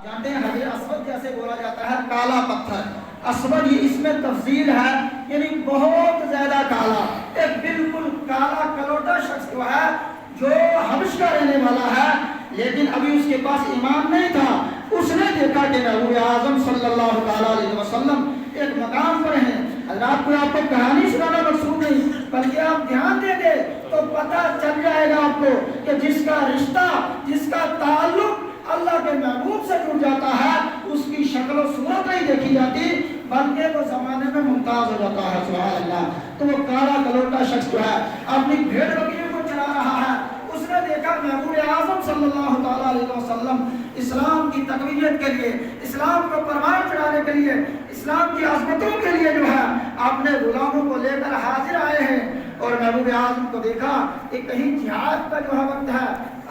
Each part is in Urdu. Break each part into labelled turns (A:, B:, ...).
A: جانتے ہیں حجر اسود جیسے بولا جاتا ہے کالا پتھر. اسود یہ اس میں تفصیل ہے یعنی بہت زیادہ کالا, ایک بالکل کالا کلوٹا شخص جو ہے جو حبش کا رہنے والا ہے لیکن ابھی اس کے پاس ایمان نہیں تھا. اس نے دیکھا کہ نبی اعظم صلی اللہ علیہ وسلم ایک مقام پر ہیں. حضرات کو آپ کو کہانی سنانا مقصود نہیں بلکہ آپ دھیان دیں گے تو پتہ چل جائے گا آپ کو کہ جس کا رشتہ جس کا تعلق اللہ کے محبوب سے جڑ جاتا ہے اس کی شکل و صورت نہیں دیکھی جاتی بلکہ وہ زمانے میں ممتاز ہو جاتا ہے. سبحان اللہ. تو وہ کالا کلوٹا شخص جو ہے اپنی بھیڑ بکریوں کو چلا رہا ہے. اس نے دیکھا محبوب اعظم صلی اللہ علیہ وسلم اسلام کی تقویت کے لیے, اسلام کو پروان چڑھانے کے لیے, اسلام کی عظمتوں کے لیے جو ہے اپنے غلاموں کو لے کر حاضر آئے ہیں. اور محبوب اعظم کو دیکھا کہ کہیں جہاد کا جو ہے وقت ہے,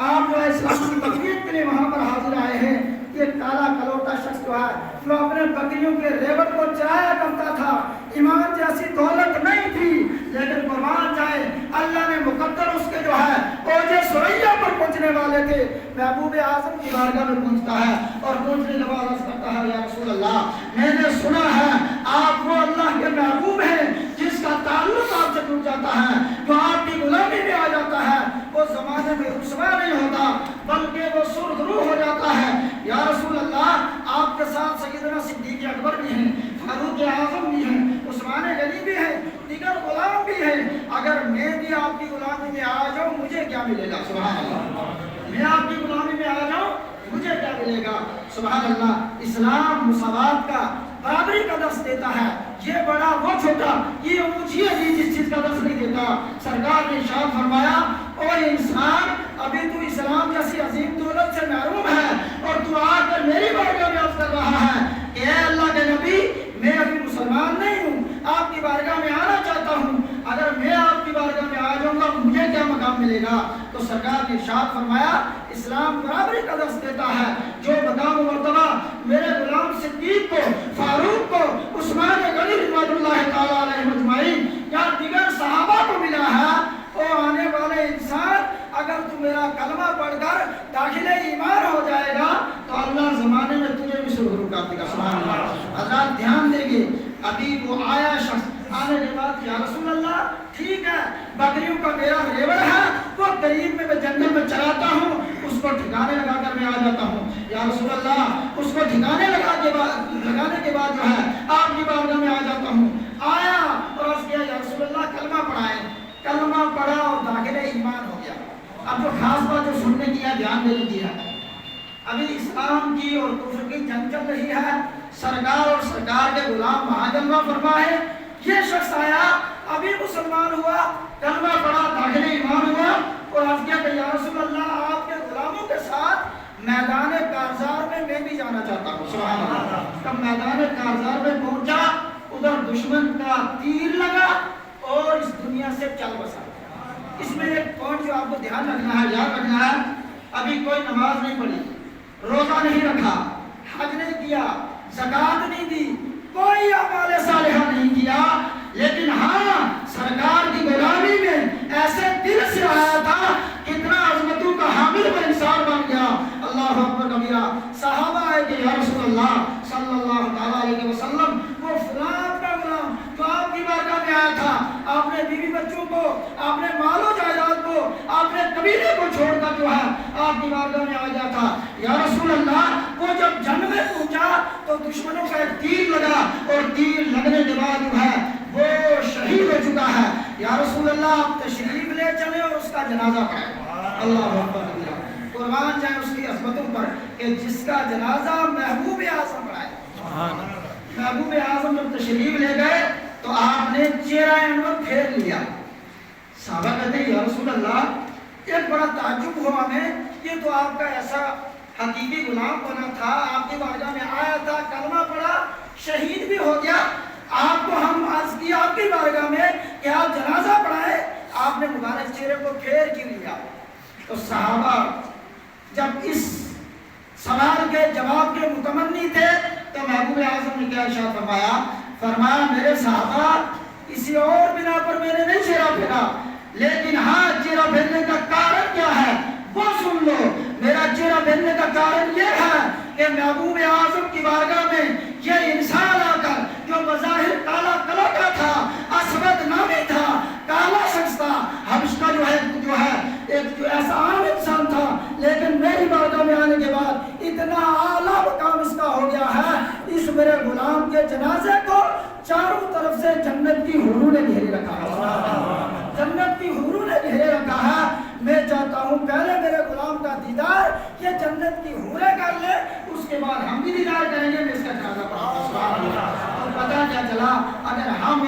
A: آپ جو ہے اسلام کی تقویت کے لیے وہاں پر حاضر آئے ہیں. یہ کالا کلوٹا شخص جو ہے جو اپنے بکریوں کے ریوڑ کو چرایا کرتا تھا, ایمان جیسی دولت نہیں تھی لیکن قربان جائے اللہ نے مقدر اس کے جو ہے اوج ثریا پر پہنچنے والے تھے. محبوب اعظم کی بارگاہ میں پہنچتا ہے اور پہنچنے کے بعد عرض کرتا ہے یا رسول اللہ میں نے سنا ہے آپ وہ اللہ کے محبوب ہیں جس کا تعلق آپ سے ٹوٹ جاتا ہے, جو آپ کی غلامی میں آ جاتا ہے وہ زمانے میں رسوا نہیں ہوتا بلکہ وہ سرخرو ہو جاتا ہے. یا رسول اللہ آپ کے ساتھ سیدنا صدیق اکبر بھی ہیں, فاروق اعظم بھی ہیں, عثمان غنی بھی ہیں, دیگر غلام بھی ہیں. اگر میں بھی آپ کی غلامی میں آ جاؤں مجھے کیا ملے گا؟ سبحان اللہ. میں آپ کی غلامی میں آ جاؤں مجھے کیا ملے گا؟ سبحان اللہ. اسلام مساوات کا برابری کا درس دیتا ہے, یہ بڑا وہ چھوٹا, یہ اونچی ہے جس چیز کا درس نہیں دیتا. سرکار نے ارشاد فرمایا او انسان ابھی تو اسلام جیسی عظیم دولت سے محروم ہے اور تو آ کر میری بارگاہ میں عرض کر رہا ہے کہ اے اللہ کے نبی میں ابھی مسلمان نہیں ہوں, آپ کی بارگاہ میں آنا چاہتا ہوں, اگر میں آپ کی بارگاہ میں آ جاؤں گا مجھے کیا مقام ملے گا؟ تو سرکار نے ارشاد فرمایا اسلام برابری کا درس دیتا ہے. جو مقام و مرتبہ میرے غلام صدیق کو, فاروق کو, عثمان غنی رضوان اللہ تعالی علیہ مجمعین یا دیگر صحابہ کو ملا ہے, وہ آنے والے انسان اگر تو میرا کلمہ پڑھ کر داخل ایمان ہو جائے گا تو اللہ زمانے میں تجھے بھی سرخرو کر دے گا. سبحان اللہ. حضرات دھیان دیں گے ابھی وہ آیا شخص آنے کے بعد یا رسول اللہ ٹھیک ہے بکریوں کا میرا ریوڑ ہے وہ قریب میں جنگل میں چراتا ہوں, اس کو ٹھکانے لگا کر میں آ جاتا ہوں. یا رسول اللہ اس کو ٹھکانے لگانے کے بعد جو ہے آپ کی بارگاہ میں آ جاتا ہوں. آیا اور عرض کیا یا رسول اللہ کلمہ پڑھائیں, کلمہ پڑھا اور داخل ایمان ہو گیا. اب جو خاص بات جو سننے کی ہے دھیان دے لیجیے, ابھی اسلام کی اور کفر کی جنگ چل رہی ہے, سرکار اور سرکار کے غلام مہاجمہ فرمائے, یہ شخص آیا ابھی مسلمان ہوا, کلمہ پڑھا, داخل ایمان ہوا اور عرض کیا کہ یا رسول اللہ آپ کے غلاموں کے ساتھ میدان کارزار میں میں بھی جانا چاہتا ہوں. سبحان اللہ. جب میدان کارزار میں پہنچا ادھر دشمن کا تیر لگا اور اس دنیا سے چل بسا. اس میں ایک پوائنٹ جو آپ کو دھیان رکھنا ہے, یاد رکھنا ہے, ابھی کوئی نماز نہیں پڑھی, روزہ نہیں رکھا, حج نہیں کیا, زکات نہیں دی, کوئی اعمال صالحہ نہیں کیا, لیکن ہاں سرکار کی غلامی میں ایسے دل سے آیا تھا کتنا عظمتوں کا حامل وہ انسان بن گیا. اللہ اکبر کبیرہ. صحابہ آئے کہ یا رسول اللہ صلی اللہ علیہ وسلم وہ فلاں کا غلام جو آپ کی بارگاہ میں آیا تھا, آپ نے بیوی بچوں کو, آپ نے مال و جائیداد کو, آپ نے قبیلے کو چھوڑ کر جو ہے آپ کی بارگاہ میں آ گیا تھا. یا رسول اللہ وہ جب جنگ میں پہنچا تو دشمنوں کا ایک تیر لگا اور تیر لگنے کے بعد جو ہے وہ شہید ہو چکا ہے. یا رسول اللہ آپ تشریف لے چلے اور اس کا جنازہ پڑھائیں. اللہ اکبر. قربان جائے اس کی عظمتوں پر کہ جس کا جنازہ محبوب اعظم پڑھائے. محبوب اعظم جب تشریف لے گئے تو آپ نے چہرہ انور پھیر لیا. صحابہ کہتے ہیں یا رسول اللہ ایک بڑا تعجب ہوا ہمیں, یہ تو آپ کا ایسا حقیقی غلام بنا تھا, آپ کی بارگاہ میں آیا تھا, کلمہ پڑھا, شہید بھی ہو گیا, آپ کو ہم عرض کیا آپ کی بارگاہ میں کہ آپ جنازہ پڑھائے, آپ نے مبارک چہرے کو پھیر کیوں لیا؟ تو صحابہ جب اس سوال کے جواب کے متمنی تھے تو محبوب اعظم نے کیا ارشاد فرمایا؟ فرمایا میرے صحابہ کسی اور بنا پر میں نے نہیں چہرہ پھیرا, لیکن ہاں چہرہ پھیرنے کا کارن کیا ہے وہ سن لو. میرا چہرہ پھیرنے کا کارن یہ ہے کہ محبوب اعظم کی بارگاہ میں یہ انسان آ کر جو بظاہر کالا کلوٹا تھا، اسود نامی تھا، کالا شخص تھا، حبشہ جو ہے ایک جو ایسا عام انسان تھا، لیکن میری بارگاہ میں آنے کے بعد اتنا اعلیٰ مقام اس کا ہو گیا ہے، اس میرے غلام کے جنازے کو چاروں طرف سے جنت کی حوروں نے گھیرے رکھا ہے، جنت کی حوروں نے گھیرے رکھا ہے۔ میں چاہتا ہوں پہلے میرے غلام کا دیدار یہ جنت کی حوریں کر لے، اس کے بعد ہم بھی دیدار کریں گے، میں اس کا جنازہ پڑھوں گا۔ اور پتہ کیا چلا، اگر ہم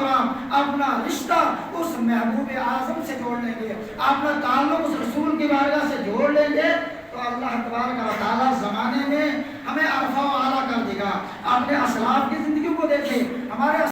A: اپنا رشتہ اس محبوب اعظم سے جوڑ لیں گے، اپنا تعلق اس رسول کی بارگاہ سے جوڑ لیں گے، تو اللہ تبارک و تعالیٰ زمانے میں ہمیں عرفہ و اعلیٰ کر دے گا۔ اپنے اسلاف کی زندگی کو دیکھیں، ہمارے